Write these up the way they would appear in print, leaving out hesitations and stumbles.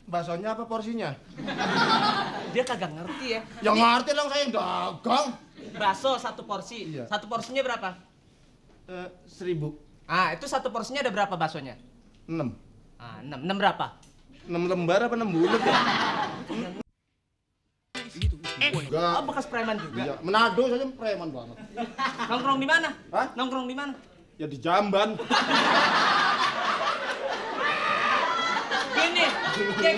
Baksonya apa porsinya? Dia kagak ngerti ya. Ya ngerti lang, saya yang dagang. Bakso satu porsi. Iya. Satu porsinya berapa? 1.000. Ah, itu satu porsinya ada berapa baksonya? 6. Ah, 6. 6 berapa? 6 lembar apa 6 bulat ya? Oh, bekas preman juga. Iya, Manado saja preman banget. Nongkrong di mana? Hah? Nongkrong di mana? Ya di Jamban. Gini, Jack.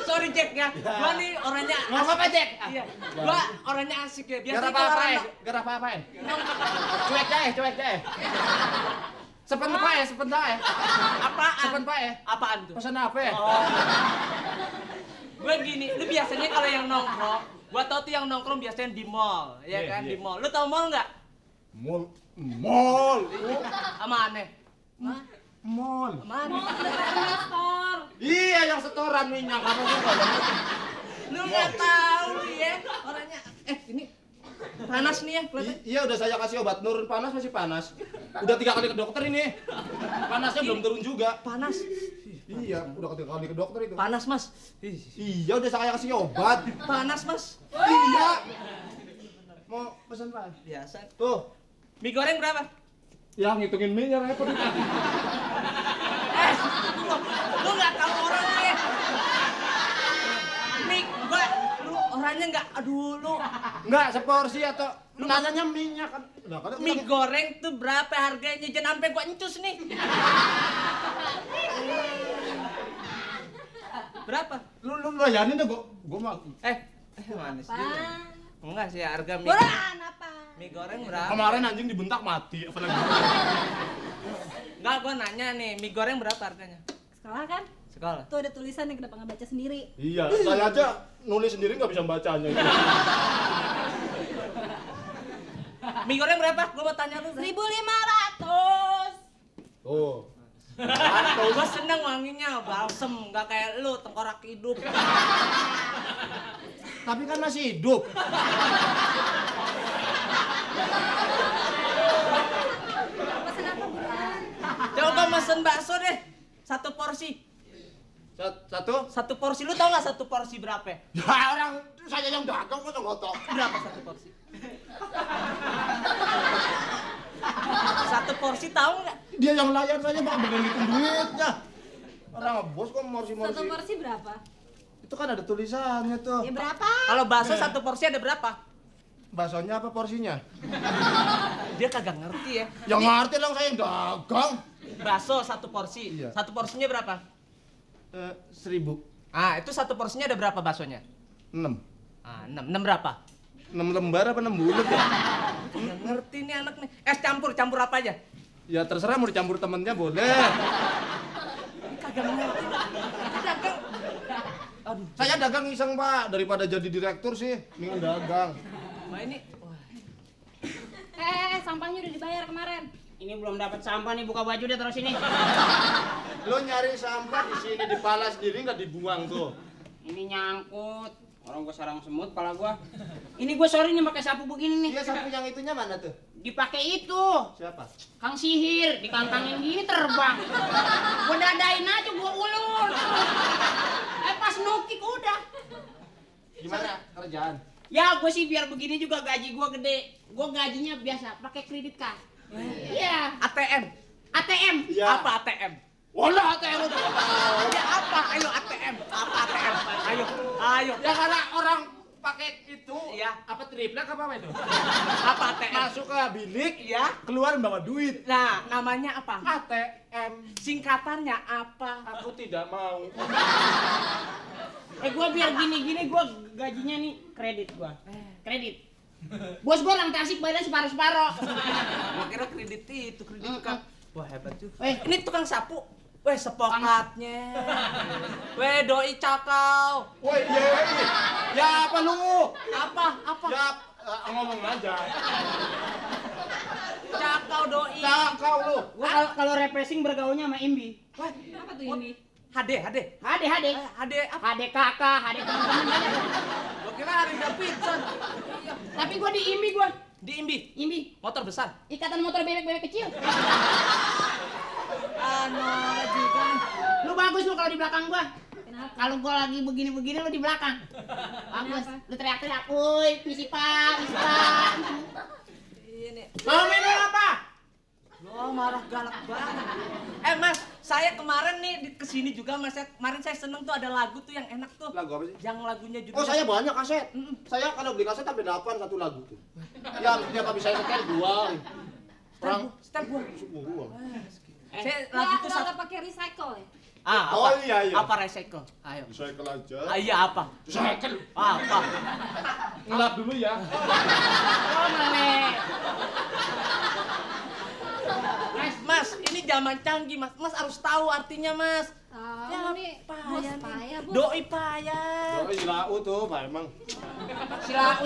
Sorry Jack ya. Gua nih orangnya Nggak apa-apa, Jack. Iya. Gua orangnya asik ya. Gak Biasanya apa-apa ya, orang gak apa-apain. Cuek deh. Sebentar ya. apaan? Sebentar ya. Apaan tuh? Pesan apa ya? Oh. Gue gini, lu biasanya kalau yang nongkrong, gua tau tuh yang nongkrong biasanya di mall, ya kan? Di mall. Lu tau mall nggak? Mall. Sama aneh. Hah? Mall. Mana? Iya, yang setoran minyak kamu juga. Lu nggak tahu ya orangnya. Ini panas nih ya, kelihatan. Iya, udah saya kasih obat nurun panas, masih panas. Udah 3 kali ke dokter ini. Panasnya belum turun juga. Panas. Iya, udah 3 kali ke dokter itu. Panas, Mas. Iya, udah saya kasih obat. Panas, Mas. Iya. Mau pesan apa? Biasa. Tuh. Mie goreng berapa? Ya, ngitungin mie-nya repot. Lu nggak tahu orangnya ya. Mie, lu orangnya nggak, aduh lu. Enggak, seporsi atau lu nanyanya mie-nya kan. Nah, kan Mie goreng tuh berapa harganya? Jangan sampai gua encus nih. Berapa? lu layanin deh gua mah. Manis juga. Enggak sih harga mie. Kurang apa? Mie goreng berapa? Kemarin anjing dibentak mati, apalagi. Enggak, gua nanya nih, mie goreng berapa harganya? Sekolah kan? Sekolah. Tuh ada tulisan yang kenapa nggak baca sendiri? Iya, saya aja nulis sendiri nggak bisa bacanya. Mie goreng berapa? Gua mau tanya lu. 1.500. Tuh. Gua seneng wanginya, balsem, nggak kayak lu tengkorak hidup. Tapi kan masih hidup. Pesan apa, Bulan? Coba mesen bakso deh. Satu porsi. Satu? Satu porsi, lu tau nggak satu porsi berapa? Ya orang saya yang dagang kok ngotok. Berapa satu porsi? Satu porsi tahu nggak? Dia yang layar saja Bang, bener ngitung duitnya. Orang bos kok morsi-morsi. Satu porsi berapa? Itu kan ada tulisannya tuh. Ya berapa? Kalau bakso satu porsi ada berapa? Baksonya apa porsinya? Dia kagak ngerti ya. Ya ngerti lang, saya yang dagang. Bakso satu porsi. Iya. Satu porsinya berapa? 1.000. Ah, itu satu porsinya ada berapa baksonya? 6. Ah, 6. 6 berapa? 6 lembar apa 6 bulat ya? Nggak ngerti nih anak nih. Campur apa aja? Ya terserah mau dicampur temennya boleh. Kagak ngerti. Dagang. Aduh. Saya dagang iseng Pak, daripada jadi direktur sih, mendingan dagang. Wah ini. Wah. Sampahnya udah dibayar kemarin. Ini belum dapat sampah nih, buka baju deh terus ini. Lo nyari sampah di sini dipala sendiri nggak dibuang tuh. Ini nyangkut. Orang gua sarang semut kepala gua. Ini gua sorry nih pakai sapu begini nih. Iya, sapu yang itunya mana tuh? Dipakai itu. Siapa? Kang Sihir, dikantangin gini terbang. Gua dadain aja gua ulur. Pas nukik udah. Gimana kerjaan? Ya gua sih biar begini juga gaji gua gede. Gua gajinya biasa pakai kredit card. Iya. ATM. ATM. Iya. Apa ATM? Walah ATM udah. Ya apa? Ayo ATM. Apa ATM? Ayo. Ya karena orang pakai itu, Iya. apa triplek apa itu? Apa ATM? Masuk ke bilik, Iya. keluar bawa duit. Nah, namanya apa? ATM. Singkatannya apa? Aku tidak mau. Gua biar gini-gini gua gajinya nih kredit gua. Kredit. Bos gua orang Tasik bayarnya separuh-separuh. Gua kira kredit itu, kredit card. Wah, hebat tuh. Eh. Ini tukang sapu. Weh, sepokatnya. Weh, doi cakau. Woi, iya. Ya apa lu? Apa? Ya ngomong aja. Cakau doi. Cakau lu. Gua kalau refreshing bergaulnya sama Imbi. Apa tuh ini? HD. HD. HD apa? HD kakak, HD teman-teman aja. Gua kira hari Davidson. Iya. Tapi gua di Imbi gua. Di Imbi. Imbi. Motor besar. Ikatan motor bebek-bebek kecil. Anu juga. Lu bagus lu kalau di belakang gua. Kalau gua lagi begini-begini lu di belakang. Bagus. Kenapa? Lu teriak-teriak, "Woi, misi Pak, misi Pak." Ini. Mau minum apa? Lo marah galak banget. Mas, saya kemarin nih kesini juga Mas. Kemarin saya seneng tuh ada lagu tuh yang enak tuh. Lagu apa sih? Yang lagunya juga. Oh, saya banyak kaset. Saya kalau beli kaset sampai 8 satu lagu tuh. Yang tiap habis saya setel 2. Setel gua. Semua. Saya lagu tuh Nggak pakai recycle ya? apa? Oh, iya. Apa recycle? Ayo. Recycle aja. Iya apa? Recycle. Apa? Ngelap dulu ya. Oh, melek. Mas, ini zaman canggih Mas. Mas harus tahu artinya Mas. Tahu Ya, nih, payah bos nih. payah, bos. Doi payah. Oh, Ilau tuh, Pak emang.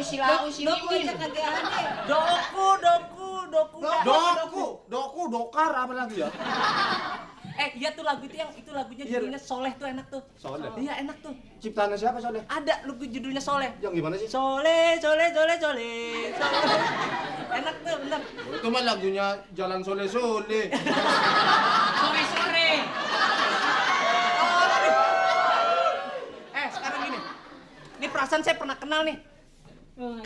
Silau, si Doku Mimin. aja kagak ada. Doku. Doku, dokar apa lagi ya? Iya tuh lagu itu lagunya Iya. judulnya Soleh tuh enak tuh. Soleh. Iya enak tuh. Ciptaannya siapa Soleh? Ada lagu judulnya Soleh. Yang gimana sih? Soleh. Enak tuh, bener. Itu mah lagunya Jalan Soleh. Sore-sore. Sekarang gini. Ini perasaan saya pernah kenal nih.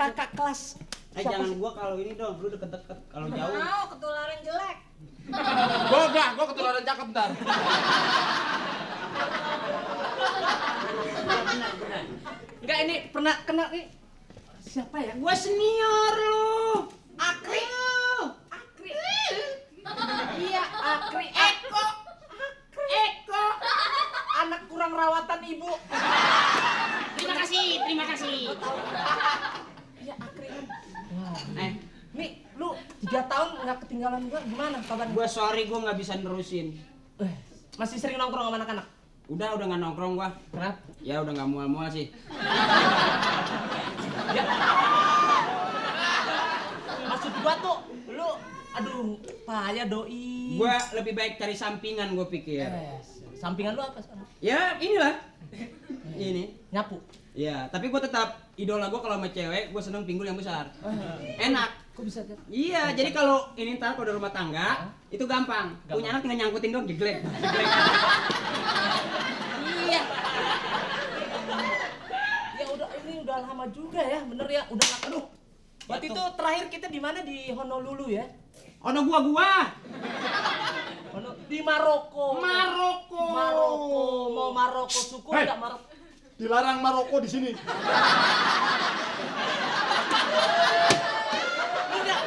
Kakak kelas. Jangan gua kalau ini dong, lu deket-deket. Kalau jauh. Mau ketularan jelek. Gua ketularan cakep ntar. Enggak, ini pernah kenal nih. Siapa ya? Gua senior lu. Akri. Akri. Iya, Akri. Eko. Anak kurang rawatan ibu. Terima kasih. Iya, Akri kan. Nih, lu 3 tahun nggak ketinggalan gua, gimana kabar? Gua sorry gua nggak bisa nerusin. Masih sering nongkrong sama anak-anak? Udah nggak nongkrong gua. Kenapa? Ya udah nggak mual-mual sih. Ya. Maksud gua tuh, lu, aduh, payah doi. Gua lebih baik cari sampingan gua pikir. Sampingan lu apa sekarang? Ya inilah. Ini. Nyapu. Ya, tapi gua tetap idola gua kalau sama cewek, gua seneng pinggul yang besar. Enak. Kok bisa kan? Iya, jadi kalau ini ntar kalau udah rumah tangga, itu gampang. Punya anak tinggal nyangkutin doang, jeglek. Iya. Ya udah, ini udah lama juga ya, bener ya, udah lama. Aduh. Waktu itu terakhir kita di mana, di Honolulu ya? Ono gua. Di Maroko. Maroko. Mau Maroko suku Hei. enggak Maroko? Dilarang Maroko di sini. Enggak.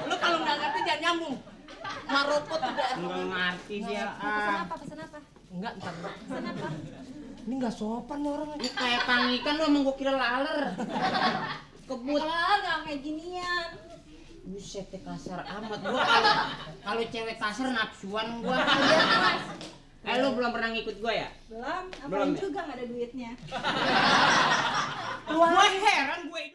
Lu kalau nggak ngerti jangan nyambung. Maroko tidak. Enggak ngerti dia. Pesan apa? Enggak, ntar. Pesan apa? Ini nggak sopan nih orang. Ini kayak pang ikan lu emang gua kira laler. Kebut. Nggak kayak ginian. Buset, kasar amat gua kalau cewek kasar nafsuan gua. Lu belum pernah ngikut gua ya? Belum, Belum ngapain ya? juga nggak ada duitnya. Gua heran gua itu